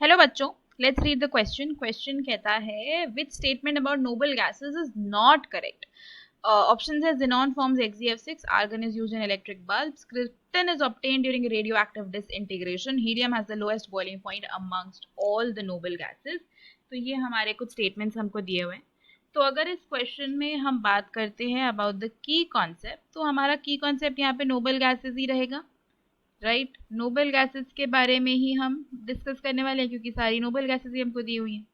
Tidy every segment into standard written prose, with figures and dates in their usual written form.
Hello बच्चों, let's read the question. Question कहता है which statement about noble gases is not correct. Options है xenon forms XeF6, argon is used in electric bulbs, krypton is obtained during radioactive disintegration, helium has the lowest boiling point amongst all the noble gases। तो ये हमारे कुछ statements हमको दिए हुए हैं। तो अगर इस क्वेश्चन में हम बात करते हैं अबाउट द की कॉन्सेप्ट, तो हमारा की कॉन्सेप्ट यहाँ पे नोबल गैसेस ही रहेगा, राइट। नोबल गैसेस के बारे में ही हम डिस्कस करने वाले हैं क्योंकि सारी नोबल गैसेस ही हमको दी हुई हैं।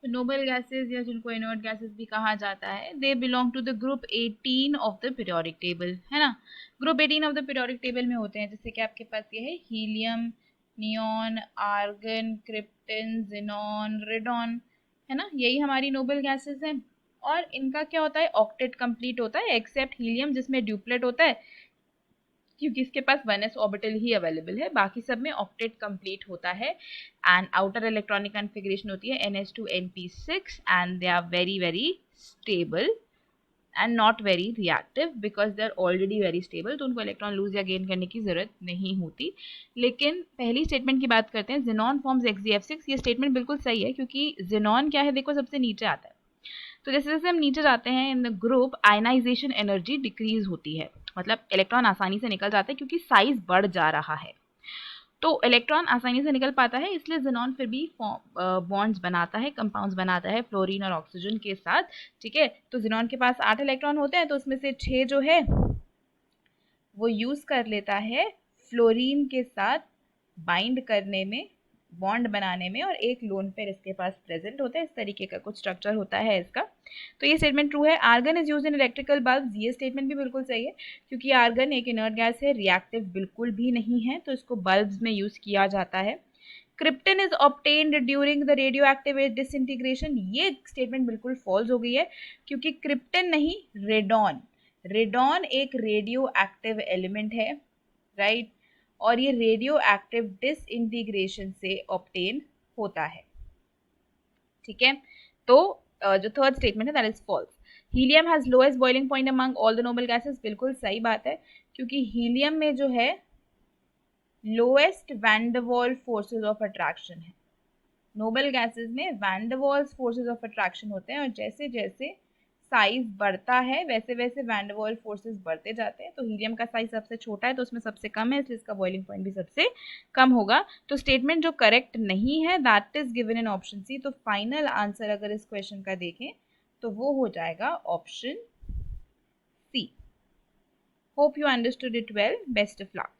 तो नोबल गैसेस या जिनको इनर्ट गैसेस भी कहा जाता है, they belong to the group 18 of the periodic table, है ना। Group 18 of the periodic table में होते हैं, जैसे कि आपके पास ये है helium, neon, argon, krypton, xenon, radon, है ना। यही हमारी नोबल गैसेस हैं। और इनका क्या होता है, ऑक्टेट कंप्लीट होता है एक्सेप्ट हीलियम जिसमें ड्यूप्लेट होता है, क्योंकि इसके पास 1s ऑर्बिटल ही अवेलेबल है, बाकी सब में ऑक्टेट कंप्लीट होता है। एंड आउटर इलेक्ट्रॉनिक कॉन्फ़िगरेशन होती है NH2 NP6 and they are very very stable and not very reactive because they are already very stable, तो उनको इलेक्ट्रॉन लूज या गेन करने की जरूरत नहीं होती। लेकिन पहली स्टेटमेंट की बात करते हैं, जिनॉन फॉर्म्स XeF6। ये स्टेटमेंट बिल्कुल सही है क्योंकि जिनॉन क्या है, देखो सबसे नीचे आता है। तो जैसे जैसे हम नीचे जाते हैं in the group, ionization energy decrease होती है, मतलब इलेक्ट्रॉन आसानी से निकल जाते हैं क्योंकि साइज बढ़ जा रहा है। तो इलेक्ट्रॉन आसानी से निकल पाता है, इसलिए जिनॉन फिर भी बॉन्ड्स बनाता है, कंपाउंड्स बनाता है फ्लोरीन और ऑक्सीजन के साथ। ठीक है, तो जिनॉन के पास 8 इलेक्ट्रॉन होते हैं, तो उसमें से 6 जो है वो यूज कर लेता है फ्लोरीन के साथ बाइंड करने में, बॉन्ड बनाने में, और एक लोन पेयर इसके पास प्रेजेंट होता है। इस तरीके का कुछ स्ट्रक्चर होता है इसका। तो ये स्टेटमेंट ट्रू है। Argon is use in electrical bulbs, ये स्टेटमेंट भी बिल्कुल सही है क्योंकि आर्गन एक इनर्ट गैस है, रिएक्टिव बिल्कुल भी नहीं है, तो इसको बल्ब्स में यूज किया जाता है। Krypton is obtained during the radioactive disintegration, ये स्टेटमेंट बिल्कुल फॉल्स हो गई है क्योंकि क्रिप्टन नहीं, रेडॉन। रेडॉन एक रेडियो एक्टिव एलिमेंट है, राइट, और ये रेडियो एक्टिव डिसइंटीग्रेशन से ऑब्टेन होता है। ठीक है, तो जो थर्ड स्टेटमेंट है that is false. Helium has lowest boiling point among all the noble gases, बिल्कुल सही बात है क्योंकि हीलियम में जो है lowest van der Waals forces of attraction है। नोबल गैसेस में van der Waals forces of attraction होते हैं, और जैसे जैसे साइज बढ़ता है वैसे वैसे वैन डर वाल्स फोर्सेस बढ़ते जाते हैं। तो हीलियम का साइज सबसे छोटा है तो उसमें सबसे कम है, इसलिए इसका बॉइलिंग पॉइंट भी सबसे कम होगा। तो स्टेटमेंट जो करेक्ट नहीं है that is given in option C. तो फाइनल आंसर अगर इस क्वेश्चन का देखें तो वो हो जाएगा option C. Hope you understood it well, best of luck.